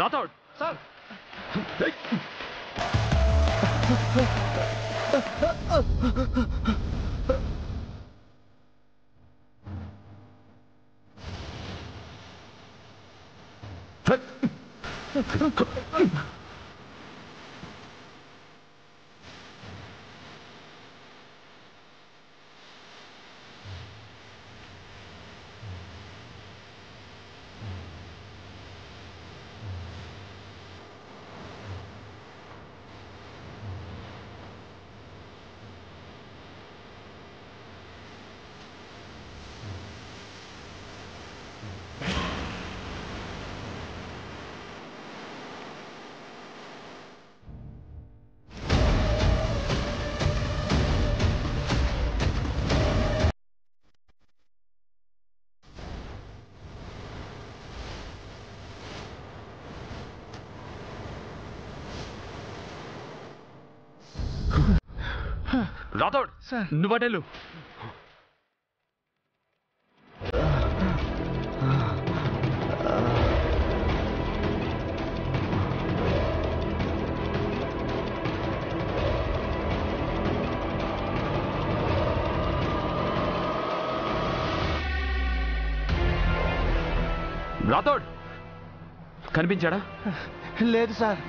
Rathod sir Rathod నువ్వటెళ్ళు. Rathod కనిపించాడా? లేదు sir.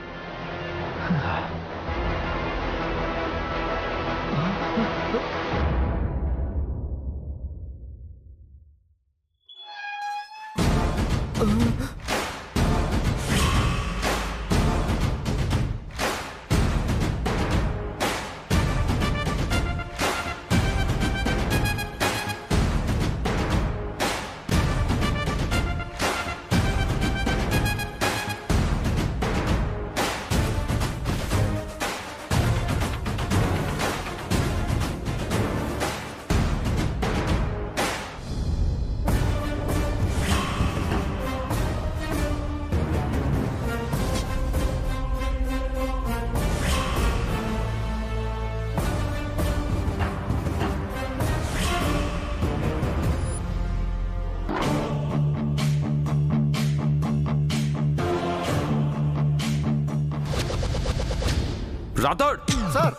Rathod sir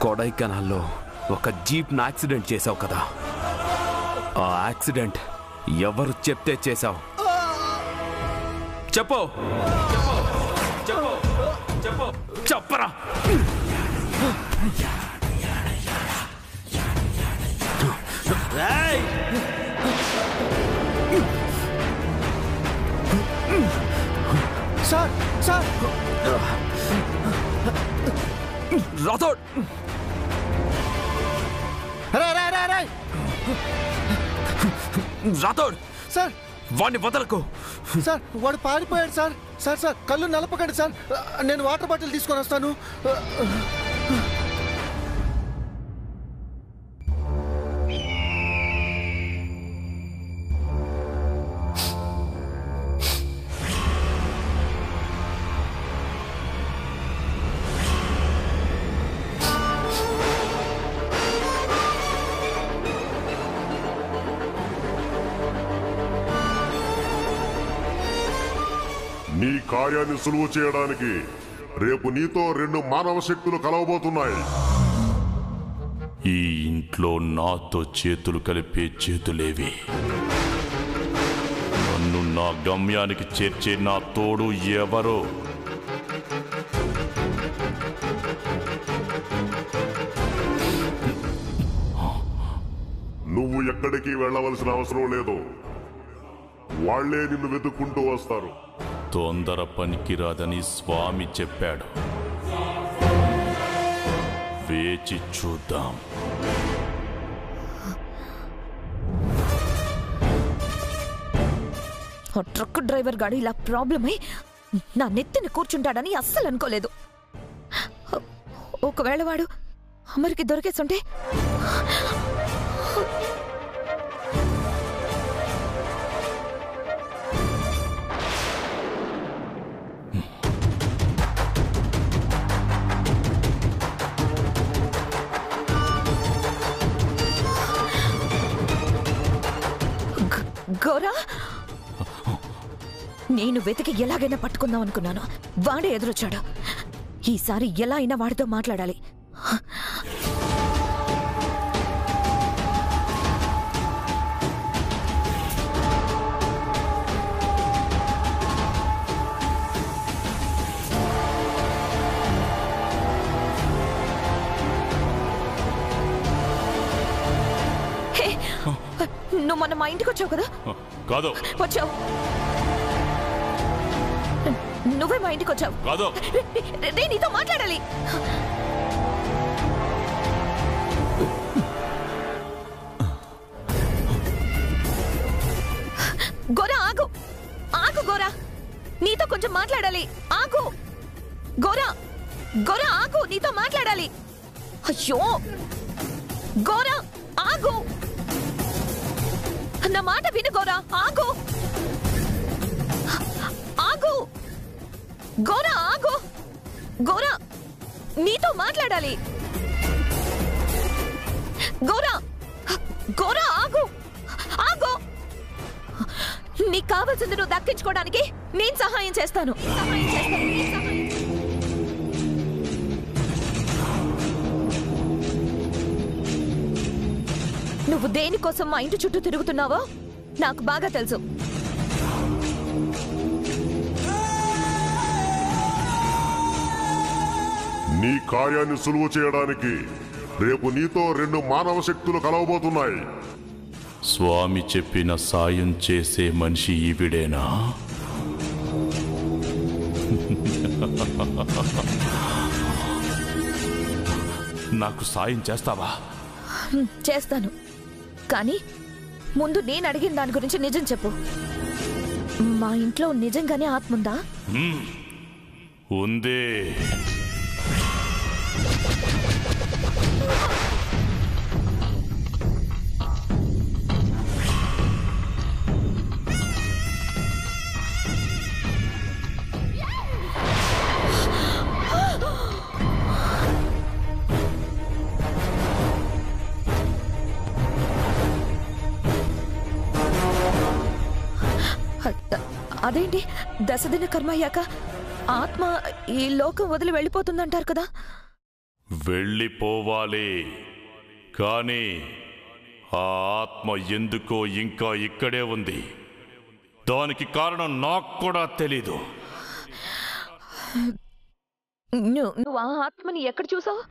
కొడైకెనాల్లో ఒక జీప్ను accident చేశావు కదా, ఆ యాక్సిడెంట్ ఎవరు చెప్తే చేశావు? చెప్పు చెప్పు చెప్పు చెప్పరా. Sir sir Rathod Rathod sir వాడిని వదలకు. సార్ వాడు పారిపోయాడు సార్. సార్ సార్ కళ్ళు నలపకండి సార్, నేను వాటర్ బాటిల్ తీసుకొని వస్తాను. నీ కార్యాన్ని సులువు చేయడానికి రేపు నీతో 2 మానవ శక్తులు కలవబోతున్నాయి. ఈ ఇంట్లో నాతో చేతులు కలిపే చేతులేవి. నన్ను నా గమ్యానికి చేర్చే నా తోడు ఎవరో నువ్వు ఎక్కడికి వెళ్ళవలసిన అవసరం లేదు. వాళ్లే నిన్ను వెతుక్కుంటూ వస్తారు. తొందర పనికిరాదని స్వామి చెప్పాడు. వేచి చూద్దాం. ట్రక్ డ్రైవర్ గాడు ఇలా ప్రాబ్లం అయి నా నెత్తిని కూర్చుంటాడని అస్సలు అనుకోలేదు. ఒకవేళ వాడు అమర్కి దొరికేస్తుంటే గోరా, నేను వెతికి ఎలాగైనా పట్టుకుందాం అనుకున్నాను. వాడే ఎదురొచ్చాడు. ఈసారి ఎలా అయినా వాడితో మాట్లాడాలి. నువ్వు మొన్న మా ఇంటికి వచ్చావు కదా? కాదు. వచ్చావు. నువ్వే మా ఇంటికి వచ్చావు. కాదు. నీతో మాట్లాడాలి. గోరా ఆగు, ఆగు గోరా, నీతో కొంచెం మాట్లాడాలి. ఆగు గోరా, గోరా ఆగు, నీతో మాట్లాడాలి. అయ్యో గోరా ఆగు, నా మాట విను గోరా, ఆగు ఆగు గోరా, ఆగు గోరా, నీతో మాట్లాడాలి. గోరా, గోరా ఆగు, ఆగు. నీకు కావాల్సింది నువ్వు దక్కించుకోవడానికి నేను సహాయం చేస్తాను. నువ్వు దేనికోసం మా ఇంటి చుట్టూ తిరుగుతున్నావో నాకు బాగా తెలుసు. నీ కార్యాన్ని సులువు చేయడానికి రేపు నీతో 2 మానవ శక్తులు కలవబోతున్నాయి. స్వామి చెప్పిన సాయం చేసే మనిషి ఈవిడేనా? నాకు సాయం చేస్తావా? చేస్తాను, కానీ ముందు నేను అడిగిన దాని గురించి నిజం చెప్పు. మా ఇంట్లో నిజంగానే ఆత్మ ఉందా? ఉందే. అదేంటి, దశదిన కర్మ అయ్యాక ఆత్మ ఈ లోకం వదిలి వెళ్ళిపోతుందంటారు కదా? వెళ్ళిపోవాలి, కానీ ఆ ఆత్మ ఎందుకో ఇంకా ఇక్కడే ఉంది. దానికి కారణం నాకు కూడా తెలీదు. నువ్వు ఆ ఆత్మని ఎక్కడ చూసావు?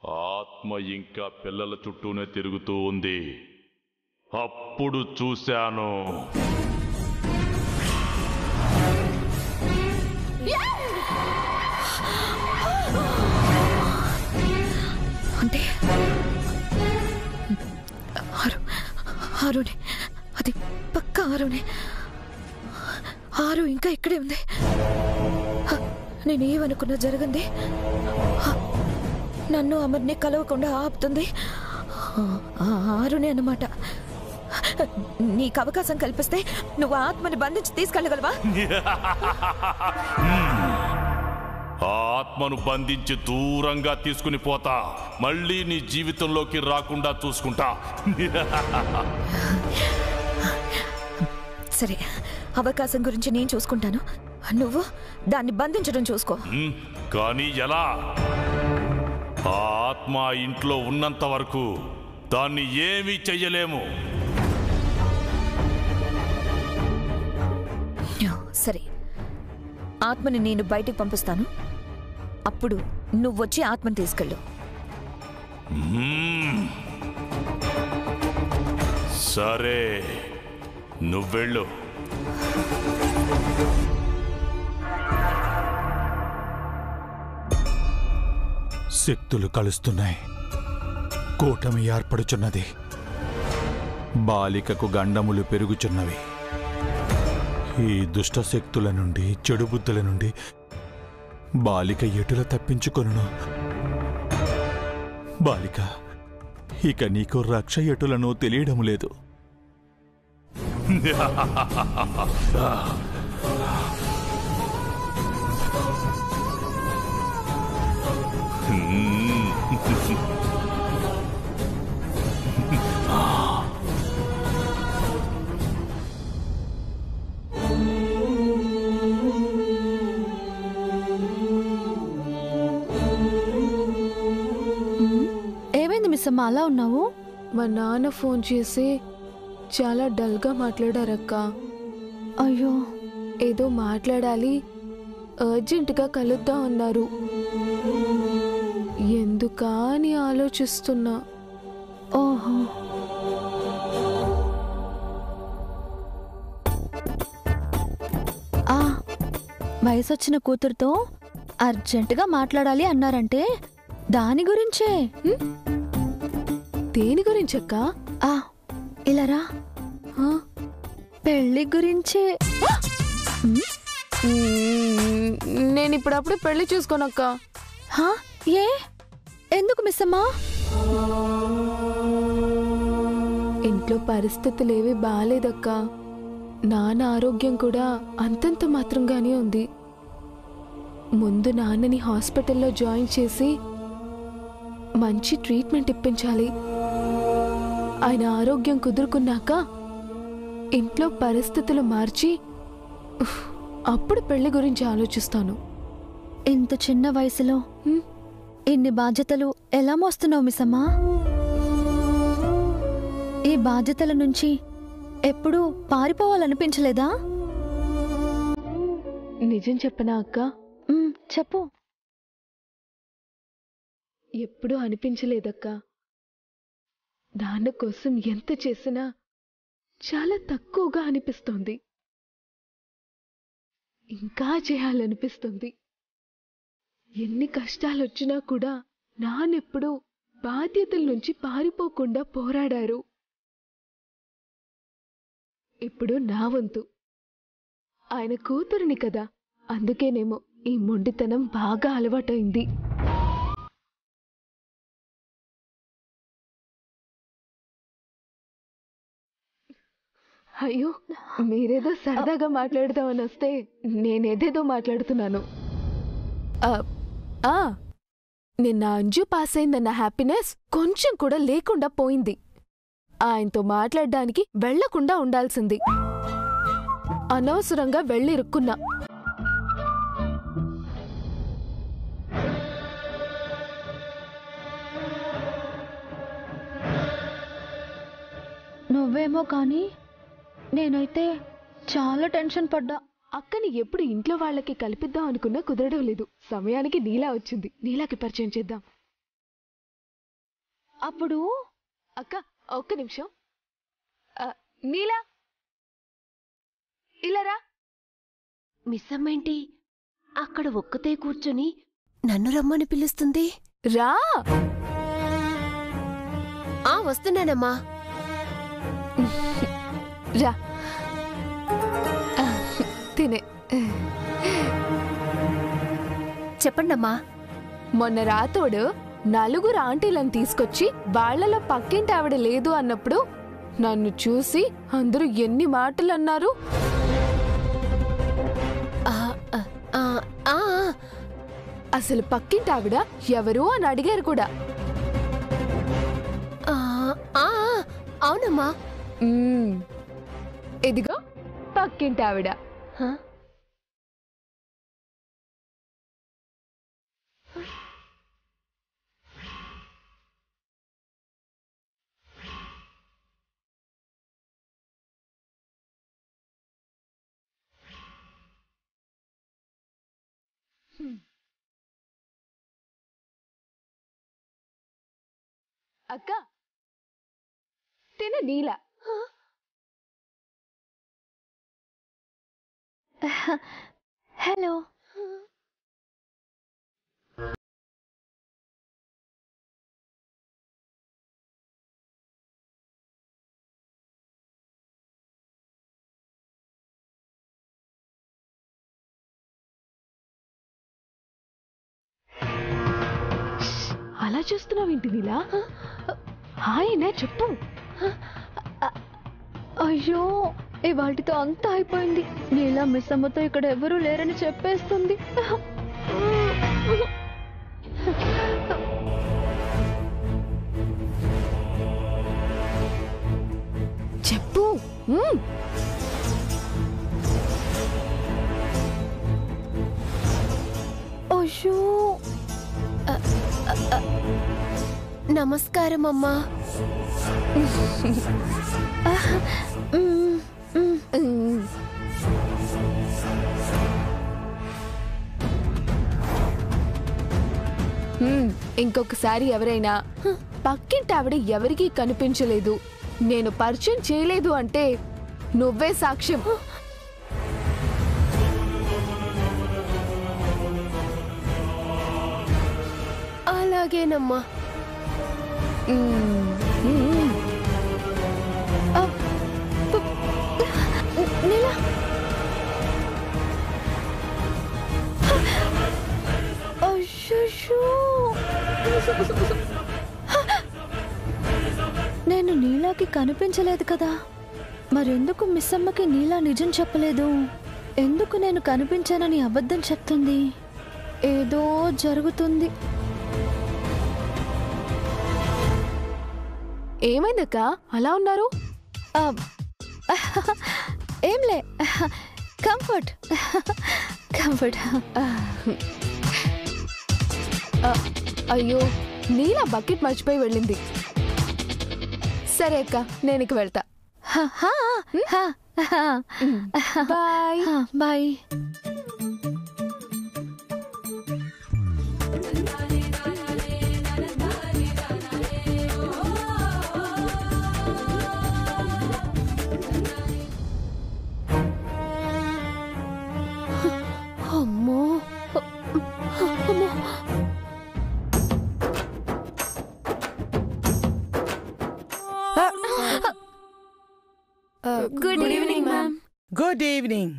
ఆత్మ ఇంకా పిల్లల చుట్టూనే తిరుగుతూ ఉంది. అప్పుడు చూశాను. అంటే ఆరునే, అది పక్క ఆరునే. ఆరు ఇంకా ఇక్కడే ఉంది. నేనేమనుకున్నా జరగంది. నన్ను అమర్ని కలవకుండా ఆపుతుంది ఆరునే అన్నమాట. నీకు అవకాశం కల్పిస్తే నువ్వు ఆత్మని బంధించి తీసుకెళ్ళగలవా? ఆ ఆత్మను బంధించి దూరంగా తీసుకుని పోతా. మళ్ళీ నీ జీవితంలోకి రాకుండా చూసుకుంటా. సరే, అవకాశం గురించి నేను చూసుకుంటాను. నువ్వు దాన్ని బంధించడం చూసుకో. కానీ ఎలా? ఆ ఆత్మ ఇంట్లో ఉన్నంత వరకు దాన్ని ఏమీ చెయ్యలేము. సరే, ఆత్మని నేను బయటికి పంపిస్తాను. అప్పుడు నువ్వొచ్చి ఆత్మని తీసుకెళ్ళు. సరే, నువ్వెళ్ళు. శక్తులు కలుస్తున్నాయి. కూటమి ఏర్పడుచున్నది. బాలికకు గండములు పెరుగుచున్నవి. ఈ దుష్ట శక్తుల నుండి, చెడు బుద్ధుల నుండి బాలిక ఎటుల తప్పించుకొనును? బాలిక, ఇక నీకు రక్ష ఎటులను తెలియడం లేదు. ఏమైంది మిస్ అమ్మ, అలా ఉన్నావు? మా నాన్న ఫోన్ చేసి చాలా డల్గా మాట్లాడారక్క. అయ్యో, ఏదో మాట్లాడాలి, అర్జెంటుగా కలుద్దాం అన్నారు. ఎందుకా అని ఆలోచిస్తున్నా. ఓహో. వయసొచ్చిన కూతురుతో అర్జెంటుగా మాట్లాడాలి అన్నారంటే దాని గురించే. దేని గురించక్క? ఇలారా, పెళ్లి గురించే. నేను ఇప్పుడప్పుడు పెళ్లి చూసుకోనక్క. ఏ, ఎందుకు మిస్ అమ్మా? ఇంట్లో పరిస్థితులేవి బాలేదక్క. నాన్న ఆరోగ్యం కూడా అంతంత మాత్రంగానే ఉంది. ముందు నాన్నని హాస్పిటల్లో జాయిన్ చేసి మంచి ట్రీట్మెంట్ ఇప్పించాలి. ఆయన ఆరోగ్యం కుదురుకున్నాక ఇంట్లో పరిస్థితులు మార్చి అప్పుడు పెళ్లి గురించి ఆలోచిస్తాను. ఇంత చిన్న వయసులో ఇన్ని బాధ్యతలు ఎలా మోస్తున్నావు మిస్ అమ్మా? ఈ బాధ్యతల నుంచి ఎప్పుడూ పారిపోవాలనిపించలేదా? నిజం చెప్పనా అక్క? చెప్పు. ఎప్పుడూ అనిపించలేదక్క. నాన్న కోసం ఎంత చేసినా చాలా తక్కువగా అనిపిస్తోంది. ఇంకా చేయాలనిపిస్తుంది. ఎన్ని కష్టాలొచ్చినా కూడా నాన్నెప్పుడూ బాధ్యతల నుంచి పారిపోకుండా పోరాడారు. ఇప్పుడు నా వంతు. ఆయన కూతురిని కదా, అందుకేనేమో ఈ మొండితనం బాగా అలవాటైంది. అయ్యో, మీరేదో సరదాగా మాట్లాడదామని వస్తే నేనేదేదో మాట్లాడుతున్నాను. నిన్న అంజు పాస్ అయిందన్న హ్యాపీనెస్ కొంచెం కూడా లేకుండా పోయింది. ఆయనతో మాట్లాడడానికి వెళ్లకుండా ఉండాల్సింది. అనవసరంగా వెళ్ళిరుక్కున్నా. నువ్వేమో కానీ నేనైతే చాలా టెన్షన్ పడ్డా. అక్కని ఎప్పుడు ఇంట్లో వాళ్ళకి కల్పిద్దాం అనుకున్నా కుదరడం లేదు. సమయానికి నీలా వచ్చింది. నీలాకి పరిచయం చేద్దాం. అప్పుడు అక్క, ఒక్క నిమిషం. నీలా, ఇలారా. మిస్ అమ్మేంటి అక్కడ ఒక్కతే కూర్చొని నన్ను రమ్మని పిలుస్తుంది? రా. వస్తున్నానమ్మా. రా, తినే. చెప్పండమ్మా. మొన్న రాతోడు నలుగురు ఆంటీలను తీసుకొచ్చి వాళ్లలో పక్కింటి ఆవిడ లేదు అన్నప్పుడు నన్ను చూసి అందరూ ఎన్ని మాటలు అన్నారు. అసలు పక్కింటి ఆవిడ ఎవరు అని అడిగారు కూడా. అవునమ్మా. ఇదిగో పక్కింటి ఆవిడ. అక్క తిన నీలా. హలో. అలా చూస్తున్నావేంటి నీలా? హాయినా చెప్పు. అయ్యో, ఇవాటితో అంతా అయిపోయింది. నీలా మిస్ అమ్మతో ఇక్కడ ఎవరూ లేరని చెప్పేస్తుంది. చెప్పు. అయ్యో, నమస్కారం అమ్మా. ఇంకొకసారి ఎవరైనా పక్కింటి ఆవిడ ఎవరికీ కనిపించలేదు, నేను పరిచయం చేయలేదు అంటే నువ్వే సాక్ష్యం. అలాగేనమ్మా. నీలా, నేను నీలాకి కనిపించలేదు కదా, మరెందుకు మిస్ అమ్మకి నీలా నిజం చెప్పలేదు? ఎందుకు నేను కనిపించానని అబద్ధం చెప్తుంది? ఏదో జరుగుతుంది. ఏమైందక్క అలా ఉన్నారు? ఏంలే, కంఫర్ట్ కంఫర్ట్. అయ్యో, నీలా బకెట్ మర్చిపోయి వెళ్ళింది. సరే అక్క, నేను ఇక వెళ్తా. Bye bye. అమ్మో, good evening ma'am. Good evening.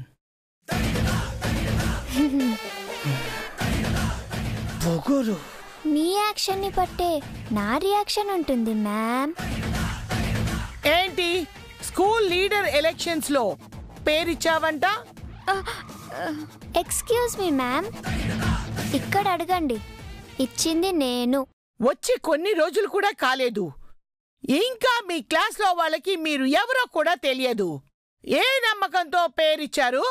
పొగరు. మీ యాక్షన్ ని బట్టే నా రియాక్షన్ ఉంటుంది మ్యామ్. ఏంటి స్కూల్ లీడర్ ఎలక్షన్స్ లో పేరిచ్చావంట? ఎక్స్క్యూజ్ మీ మ్యామ్, ఇక్కడ అడగండి, ఇచ్చింది నేను. వచ్చి కొన్ని రోజులు కూడా కాలేదు, ఇంకా మీ క్లాస్ లో వాళ్ళకి మీరు ఎవరో కూడా తెలియదు. ఏ నమ్మకంతో పేరిచ్చారు?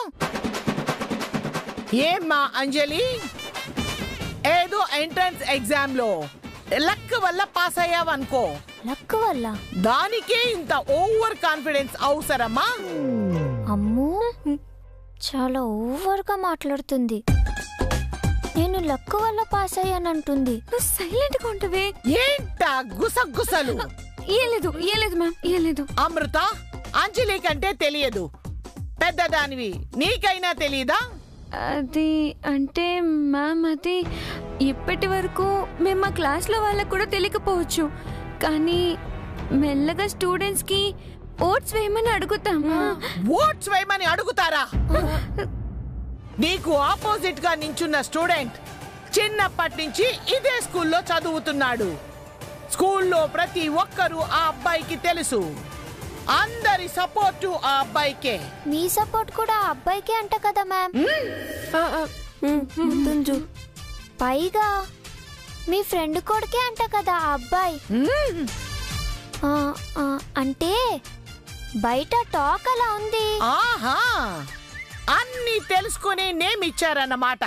ఏమ్మా అంజలి, ఏదో ఎంట్రన్స్ ఎగ్జామ్ లో లక్ వల్ల పాస్ అయ్యావనుకో. లక్ వల్ల? దానికే ఇంత ఓవర్ కాన్ఫిడెన్స్ అవసరమా? అమ్మో, చాలా ఓవర్ గా మాట్లాడుతుంది. నేను లక్ వల్ల పాస్ అయ్యానంటుంది. సైలెంట్ గా ఉంటవే. ఏంటా గుసగుసలు? ఏలేదు మ్యామ్, ఏలేదు. అమృత, అంజలి కంటే తెలియదు, పెద్దదానివి, నీకైనా తెలీదా? అది అంటే మ్యామ్, అది ఇప్పటి వరకు మేము మా క్లాస్లో వాళ్ళకు కూడా తెలియకపోవచ్చు, కానీ మెల్లగా స్టూడెంట్స్ కి ఓట్స్ వేయమని అడుగుతాము. ఓట్స్ వేయమని అడుగుతారా? నీకు ఆపోజిట్ గా నించున్న స్టూడెంట్ చిన్నప్పటి నుంచి ఇదే స్కూల్లో చదువుతున్నాడు. స్కూల్లో ప్రతి ఒక్కరూ ఆ అబ్బాయికి తెలుసు. అందరి సపోర్టు ఆ అబ్బాయికే. మీ సపోర్ట్ కూడా ఆ అబ్బాయికే అంట కదా మ్యామ్. పైగా మీ ఫ్రెండ్ కొడుకే అంట కదా ఆ అబ్బాయి. అంటే బయట టాక్ అలా ఉంది. ఆహా, అన్ని తెలుసుకుని నేమిచ్చారన్నమాట.